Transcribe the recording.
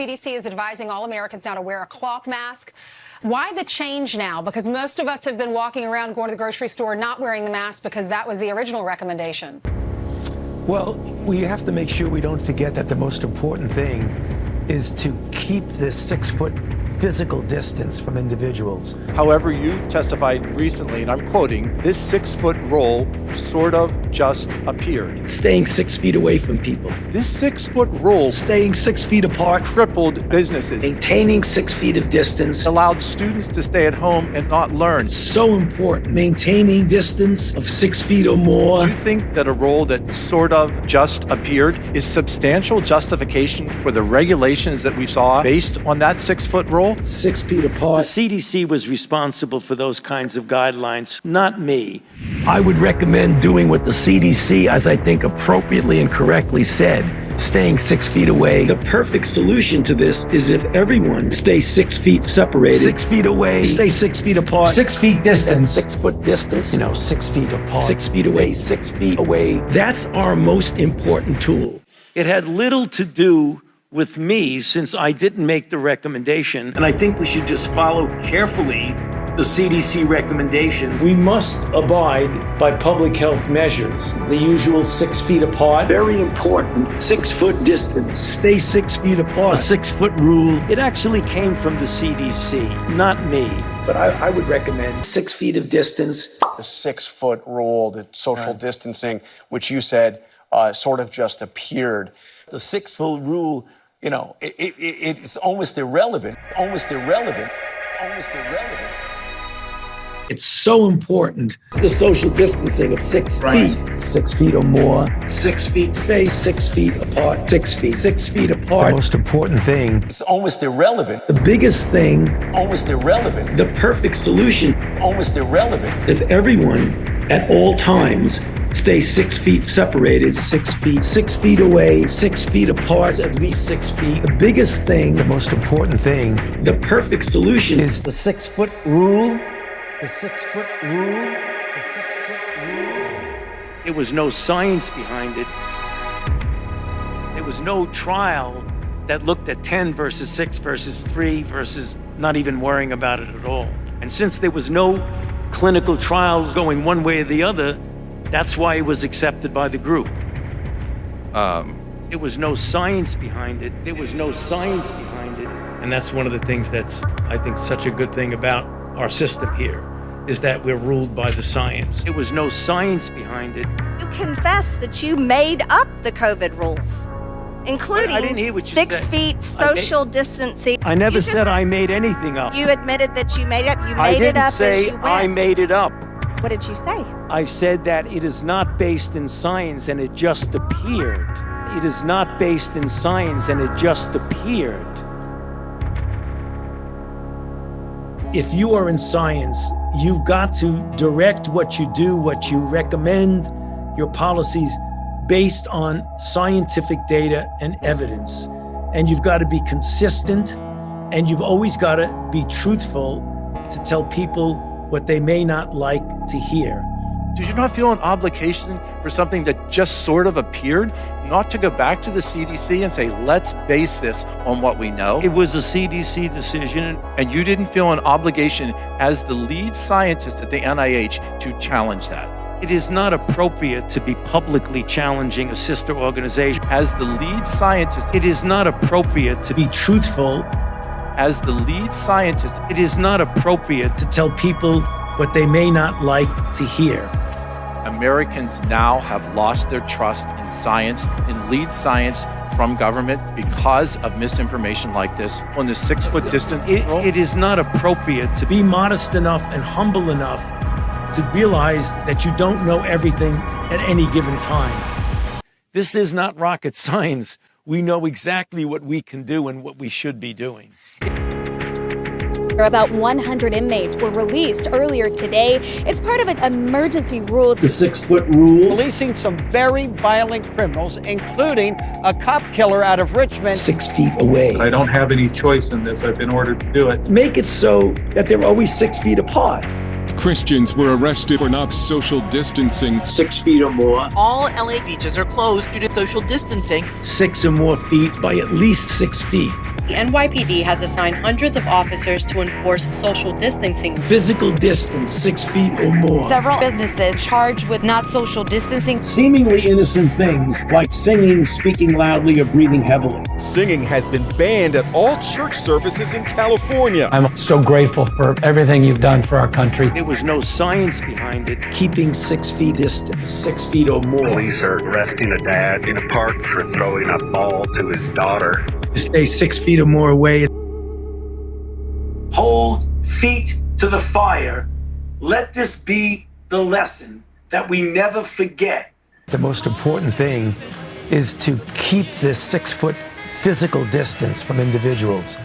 CDC is advising all Americans now to wear a cloth mask. Why the change now? Because most of us have been walking around, going to the grocery store, not wearing the mask because that was the original recommendation. Well, we have to make sure we don't forget that the most important thing is to keep this 6-foot physical distance from individuals. However, you testified recently, and I'm quoting, this 6-foot rule sort of just appeared. Staying 6 feet away from people. This 6-foot rule Staying 6 feet apart. crippled businesses, Maintaining 6 feet of distance. allowed students to stay at home and not learn. So important. Maintaining distance of 6 feet or more. Do you think that a rule that sort of just appeared is substantial justification for the regulations that we saw based on that 6-foot rule? 6 feet apart. The CDC was responsible for those kinds of guidelines, not me. I would recommend doing what the CDC, as I think appropriately and correctly said, staying 6 feet away. The perfect solution to this is if everyone stays 6 feet separated. 6 feet away. Stay 6 feet apart. 6 feet distance. 6 foot distance. 6 feet apart. 6 feet away. 6 feet away. That's our most important tool. It had little to do with me since I didn't make the recommendation. And I think we should just follow carefully the CDC recommendations. We must abide by public health measures. The usual 6 feet apart. Very important. 6 foot distance. Stay 6 feet apart. A 6-foot rule. It actually came from the CDC, not me. But I would recommend 6 feet of distance. The 6-foot rule, the social distancing, which you said sort of just appeared. The 6-foot rule, it's almost irrelevant. Almost irrelevant. Almost irrelevant. It's so important. The social distancing of 6 feet. 6 feet or more. 6 feet. Stay 6 feet apart. 6 feet. 6 feet apart. The most important thing. It's almost irrelevant. The biggest thing. Almost irrelevant. The perfect solution. Almost irrelevant. If everyone at all times stay 6 feet separated, 6 feet, 6 feet away, 6 feet apart, at least 6 feet. The biggest thing, the most important thing, the perfect solution is the 6-foot rule. The 6-foot rule. The 6-foot rule. There was no science behind it. There was no trial that looked at 10 versus 6 versus 3 versus not even worrying about it at all. And since there was no clinical trials going one way or the other, that's why it was accepted by the group. There was no science behind it. There was no science behind it. And that's one of the things that's, I think, such a good thing about our system here, is that we're ruled by the science. There was no science behind it. You confess that you made up the COVID rules, including I didn't hear what you 6 said. feet social distancing. I never said I made anything up. You admitted that you made it up. You I made it didn't up say as you went. I made it up. What did you say? I said that it is not based in science and it just appeared. It is not based in science and it just appeared. If you are in science, you've got to direct what you do, what you recommend, your policies based on scientific data and evidence. And you've got to be consistent, and you've always got to be truthful to tell people what they may not like to hear. Did you not feel an obligation for something that just sort of appeared, not to go back to the CDC and say, let's base this on what we know? It was a CDC decision. And you didn't feel an obligation as the lead scientist at the NIH to challenge that? It is not appropriate to be publicly challenging a sister organization. As the lead scientist, It is not appropriate to be truthful. as the lead scientist, It is not appropriate to tell people what they may not like to hear. Americans now have lost their trust in science, in lead science from government because of misinformation like this on the 6-foot distance rule. It is not appropriate to be modest enough and humble enough to realize that you don't know everything at any given time. This is not rocket science. We know exactly what we can do and what we should be doing. About 100 inmates were released earlier today. It's part of an emergency rule. The 6-foot rule. Releasing some very violent criminals, including a cop killer out of Richmond. 6 feet away. I don't have any choice in this. I've been ordered to do it. Make it so that they're always 6 feet apart. Christians were arrested for not social distancing. 6 feet or more. All LA beaches are closed due to social distancing. 6 or more feet by at least 6 feet. The NYPD has assigned hundreds of officers to enforce social distancing. Physical distance, 6 feet or more. Several businesses charged with not social distancing. Seemingly innocent things like singing, speaking loudly, or breathing heavily. Singing has been banned at all church services in California. I'm so grateful for everything you've done for our country. There was no science behind it. Keeping 6 feet distance, 6 feet or more. Police are arresting a dad in a park for throwing a ball to his daughter. Stay 6 feet or more away. Hold feet to the fire. Let this be the lesson that we never forget. The most important thing is to keep this 6 foot physical distance from individuals.